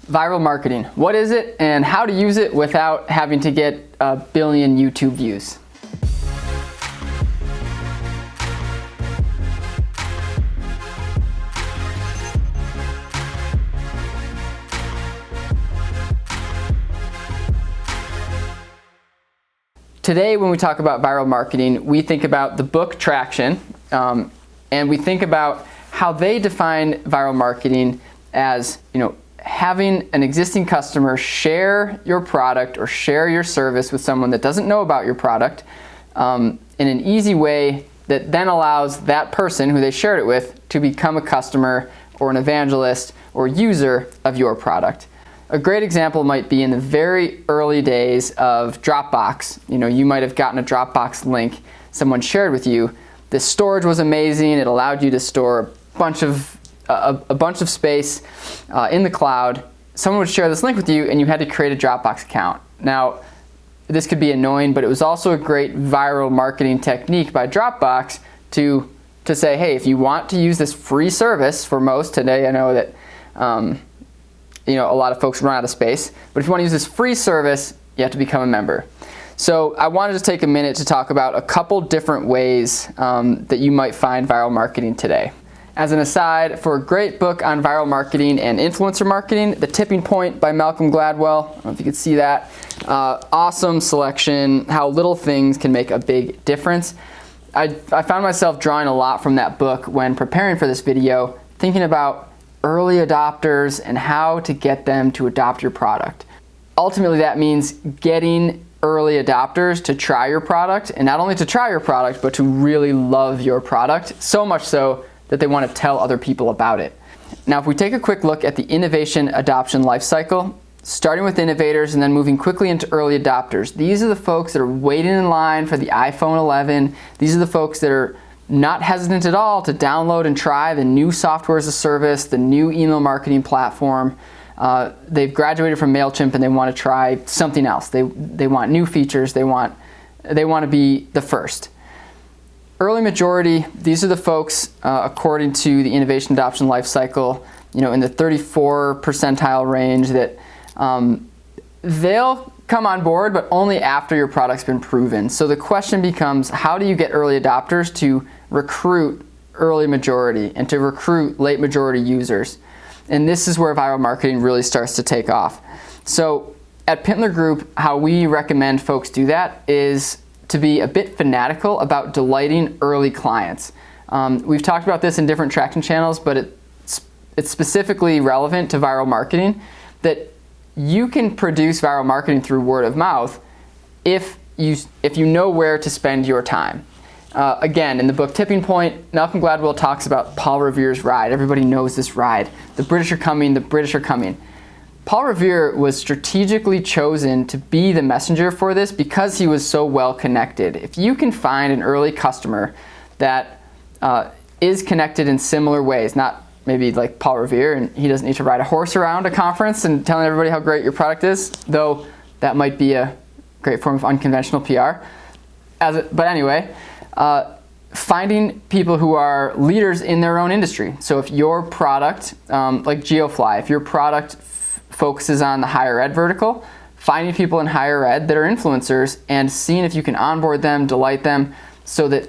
Viral marketing. What is it and how to use it without having to get a billion YouTube views? Today, when we talk about viral marketing, we think about the book Traction, and we think about how they define viral marketing as, having an existing customer share your product or share your service with someone that doesn't know about your product in an easy way that then allows that person who they shared it with to become a customer or an evangelist or user of your product. A great example might be in the very early days of Dropbox. You might have gotten a Dropbox link someone shared with you. The storage was amazing. It allowed you to store a bunch of space in the cloud. Someone would share this link with you and you had to create a Dropbox account. Now, this could be annoying, but it was also a great viral marketing technique by Dropbox to say, hey, if you want to use this free service for most today, I know that a lot of folks run out of space, but if you want to use this free service, you have to become a member. So I wanted to take a minute to talk about a couple different ways that you might find viral marketing today. As an aside, for a great book on viral marketing and influencer marketing, The Tipping Point by Malcolm Gladwell, I don't know if you could see that. Awesome selection, how little things can make a big difference. I found myself drawing a lot from that book when preparing for this video, thinking about early adopters and how to get them to adopt your product. Ultimately, that means getting early adopters to try your product, and not only to try your product, but to really love your product, so much so that they want to tell other people about it. Now, if we take a quick look at the innovation adoption lifecycle, starting with innovators and then moving quickly into early adopters, these are the folks that are waiting in line for the iPhone 11. These are the folks that are not hesitant at all to download and try the new software as a service, the new email marketing platform. They've graduated from MailChimp and they want to try something else. They want new features. They want to be the first. Early majority, these are the folks, according to the innovation adoption lifecycle, in the 34 percentile range that they'll come on board, but only after your product's been proven. So the question becomes, how do you get early adopters to recruit early majority and to recruit late majority users? And this is where viral marketing really starts to take off. So at Pintler Group, how we recommend folks do that is to be a bit fanatical about delighting early clients. We've talked about this in different Traction channels, but it's specifically relevant to viral marketing, that you can produce viral marketing through word of mouth if you know where to spend your time. Again, in the book Tipping Point, Malcolm Gladwell talks about Paul Revere's ride. Everybody knows this ride. The British are coming, the British are coming. Paul Revere was strategically chosen to be the messenger for this because he was so well connected. If you can find an early customer that is connected in similar ways, not maybe like Paul Revere, and he doesn't need to ride a horse around a conference and telling everybody how great your product is, though that might be a great form of unconventional PR. But anyway, finding people who are leaders in their own industry. So if your product, like GeoFly, if your product focuses on the higher ed vertical, finding people in higher ed that are influencers and seeing if you can onboard them, delight them, so that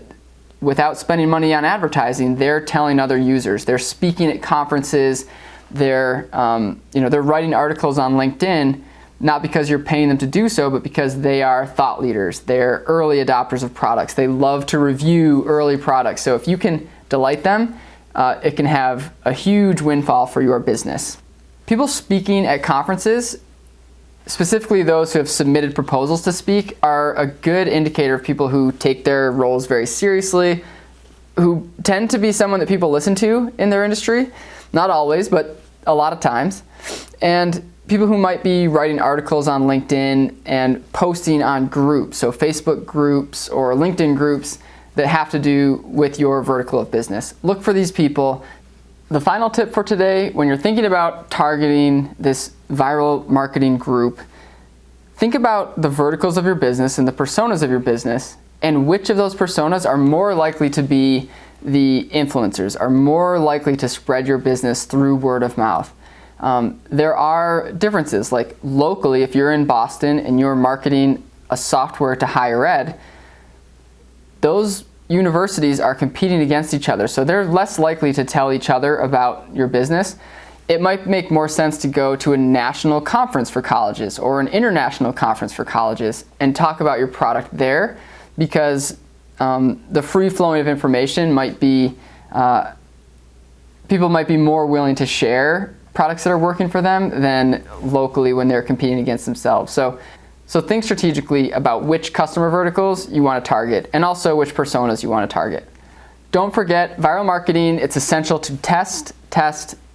without spending money on advertising, they're telling other users, they're speaking at conferences, they're writing articles on LinkedIn, not because you're paying them to do so, but because they are thought leaders. They're early adopters of products. They love to review early products. So if you can delight them, it can have a huge windfall for your business. People speaking at conferences, specifically those who have submitted proposals to speak, are a good indicator of people who take their roles very seriously, who tend to be someone that people listen to in their industry. Not always, but a lot of times. And people who might be writing articles on LinkedIn and posting on groups, so Facebook groups or LinkedIn groups that have to do with your vertical of business. Look for these people. The final tip for today, when you're thinking about targeting this viral marketing group, think about the verticals of your business and the personas of your business, and which of those personas are more likely to be the influencers, are more likely to spread your business through word of mouth. There are differences, like locally, if you're in Boston and you're marketing a software to higher ed, those universities are competing against each other, so they're less likely to tell each other about your business. It might make more sense to go to a national conference for colleges or an international conference for colleges and talk about your product there, because the free flowing of information might be, people might be more willing to share products that are working for them than locally when they're competing against themselves. So think strategically about which customer verticals you want to target and also which personas you want to target. Don't forget, viral marketing, it's essential to test,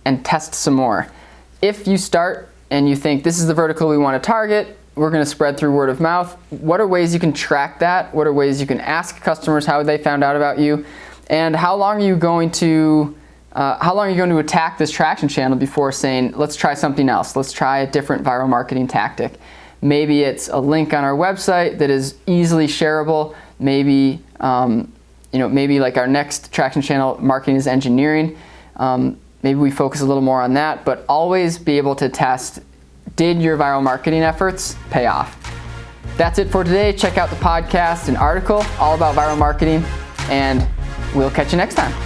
and test some more. If you start and you think this is the vertical we want to target, we're going to spread through word of mouth, what are ways you can track that? What are ways you can ask customers how they found out about you? And how long are you going to attack this traction channel before saying, let's try something else, let's try a different viral marketing tactic? Maybe it's a link on our website that is easily shareable. Maybe, maybe like our next traction channel, marketing is engineering. Maybe we focus a little more on that, but always be able to test, did your viral marketing efforts pay off? That's it for today. Check out the podcast and article all about viral marketing, and we'll catch you next time.